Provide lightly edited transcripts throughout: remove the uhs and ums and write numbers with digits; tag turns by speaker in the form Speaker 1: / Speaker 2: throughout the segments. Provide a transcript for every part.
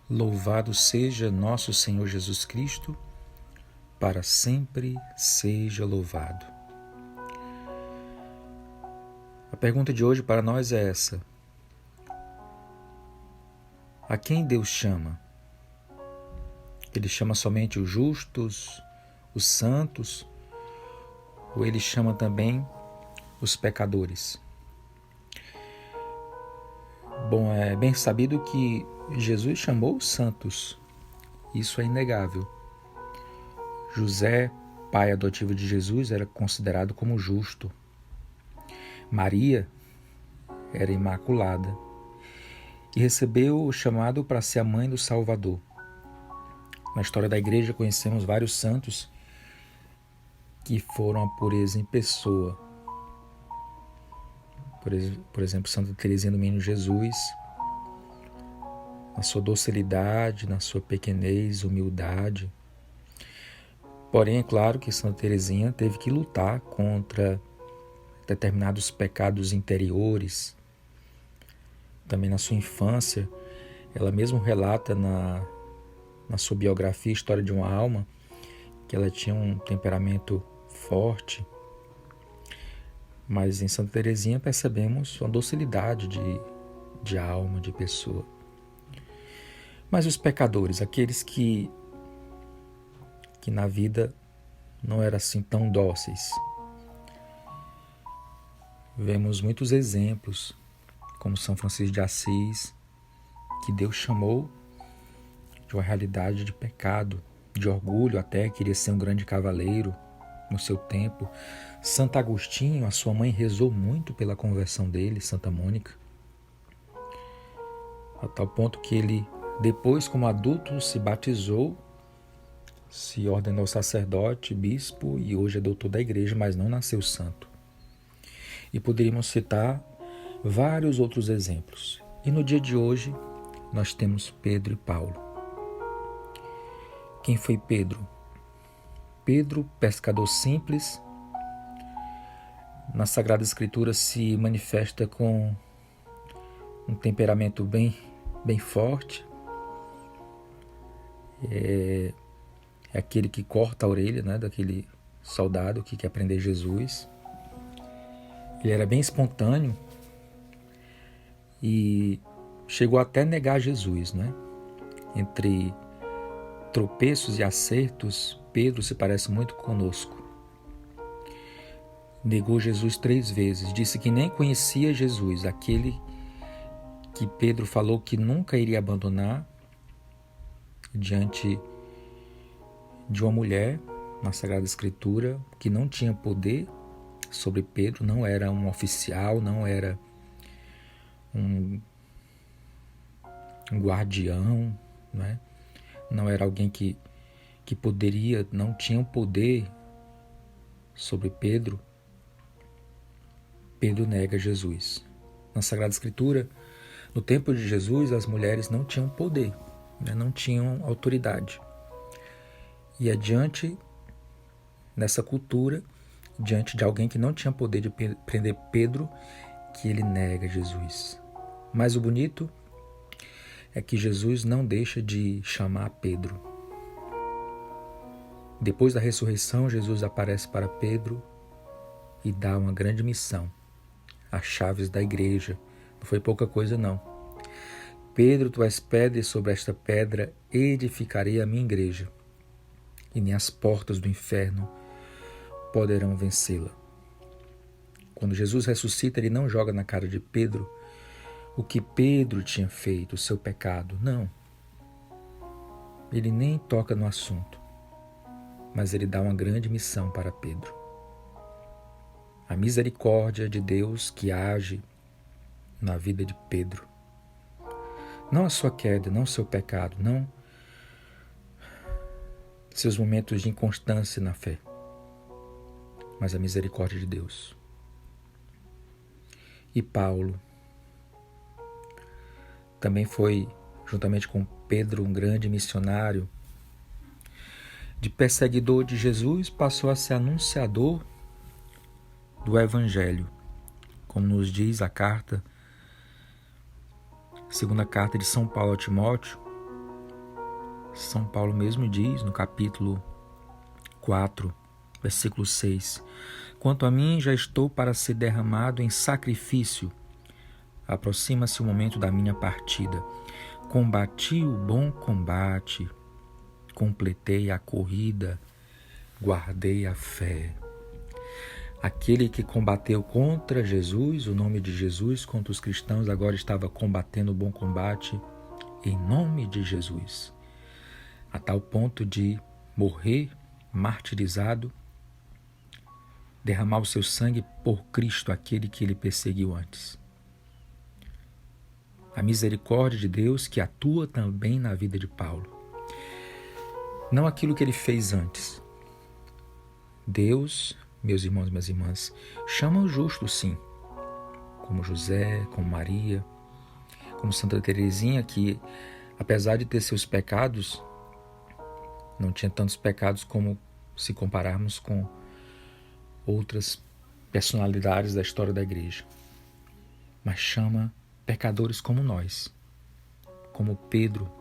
Speaker 1: Louvado seja nosso Senhor Jesus Cristo, para sempre seja louvado. A pergunta de hoje para nós é essa: a quem Deus chama? Ele chama somente os justos, os santos, ou ele chama também os pecadores? Bom, é bem sabido que Jesus chamou os santos, isso é inegável. José, pai adotivo de Jesus, era considerado como justo. Maria era imaculada e recebeu o chamado para ser a mãe do Salvador. Na história da igreja conhecemos vários santos que foram a pureza em pessoa. Por exemplo, Santa Teresinha do Menino Jesus, na sua docilidade, na sua pequenez, humildade. Porém, é claro que Santa Teresinha teve que lutar contra determinados pecados interiores. Também na sua infância, ela mesmo relata na sua biografia História de uma Alma, que ela tinha um temperamento forte. Mas em Santa Teresinha percebemos uma docilidade de alma, de pessoa. Mas os pecadores, aqueles que na vida não eram assim tão dóceis. Vemos muitos exemplos, como São Francisco de Assis, que Deus chamou de uma realidade de pecado, de orgulho até, queria ser um grande cavaleiro no seu tempo. Santo Agostinho, a sua mãe rezou muito pela conversão dele, Santa Mônica, a tal ponto que ele, depois como adulto, se batizou, se ordenou sacerdote, bispo e hoje é doutor da igreja, mas não nasceu santo. E poderíamos citar vários outros exemplos. E no dia de hoje, nós temos Pedro e Paulo. Quem foi Pedro? Pedro, pescador simples, na Sagrada Escritura se manifesta com um temperamento bem forte. É aquele que corta a orelha, né, daquele soldado que quer prender Jesus. Ele era bem espontâneo e chegou até a negar Jesus, né? Entre tropeços e acertos, Pedro se parece muito conosco. Negou Jesus 3 vezes, disse que nem conhecia Jesus, aquele que Pedro falou que nunca iria abandonar diante de uma mulher na Sagrada Escritura que não tinha poder sobre Pedro, não era um oficial, não era um guardião, né? Não era alguém que poderia, não tinha um poder sobre Pedro. Pedro nega Jesus. Na Sagrada Escritura, no tempo de Jesus, as mulheres não tinham poder, né? Não tinham autoridade. E adiante, nessa cultura, diante de alguém que não tinha poder de prender Pedro, que ele nega Jesus. Mas o bonito é que Jesus não deixa de chamar Pedro. Depois da ressurreição, Jesus aparece para Pedro e dá uma grande missão, as chaves da igreja. Não foi pouca coisa não. Pedro, tu és pedra e sobre esta pedra edificarei a minha igreja, e nem as portas do inferno poderão vencê-la. Quando Jesus ressuscita, ele não joga na cara de Pedro o que Pedro tinha feito, o seu pecado. Não. Ele nem toca no assunto, mas ele dá uma grande missão para Pedro. A misericórdia de Deus que age na vida de Pedro. Não a sua queda, não o seu pecado, não seus momentos de inconstância na fé, mas a misericórdia de Deus. E Paulo também foi, juntamente com Pedro, um grande missionário. De perseguidor de Jesus, passou a ser anunciador do Evangelho, como nos diz a segunda carta de São Paulo a Timóteo, São Paulo mesmo diz no capítulo 4, versículo 6: quanto a mim, já estou para ser derramado em sacrifício. Aproxima-se o momento da minha partida. Combati o bom combate, completei a corrida, guardei a fé. Aquele que combateu contra Jesus, o nome de Jesus, contra os cristãos, agora estava combatendo o bom combate em nome de Jesus, a tal ponto de morrer martirizado, derramar o seu sangue por Cristo, aquele que ele perseguiu antes. A misericórdia de Deus que atua também na vida de Paulo. Não aquilo que ele fez antes. Deus, meus irmãos e minhas irmãs, chama o justo, sim, como José, como Maria, como Santa Teresinha, que apesar de ter seus pecados, não tinha tantos pecados como se compararmos com outras personalidades da história da igreja, mas chama pecadores como nós, como Pedro,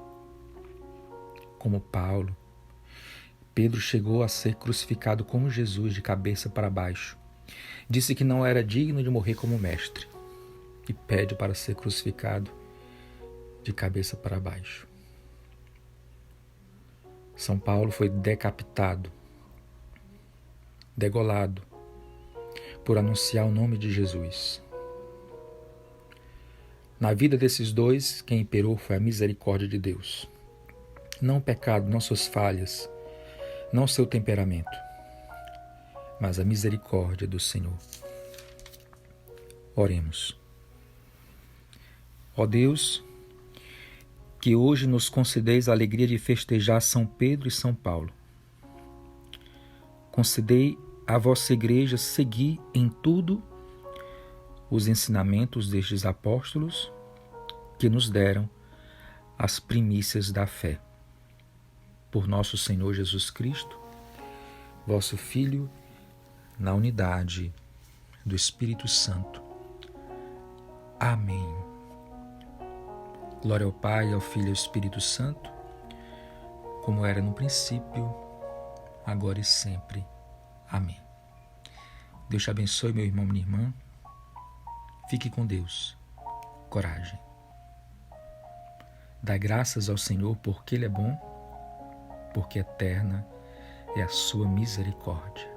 Speaker 1: como Paulo. Pedro chegou a ser crucificado como Jesus, de cabeça para baixo. Disse que não era digno de morrer como mestre e pede para ser crucificado de cabeça para baixo. São Paulo foi decapitado, degolado, por anunciar o nome de Jesus. Na vida desses dois, quem imperou foi a misericórdia de Deus. Não o pecado, não suas falhas, não seu temperamento, mas a misericórdia do Senhor. Oremos. Ó Deus, que hoje nos concedeis a alegria de festejar São Pedro e São Paulo. Concedei à vossa igreja seguir em tudo os ensinamentos destes apóstolos que nos deram as primícias da fé. Por nosso Senhor Jesus Cristo, vosso Filho, na unidade do Espírito Santo. Amém. Glória ao Pai, ao Filho e ao Espírito Santo, como era no princípio, agora e sempre. Amém. Deus te abençoe, meu irmão, minha irmã. Fique com Deus. Coragem. Dai graças ao Senhor porque Ele é bom, porque eterna é a sua misericórdia.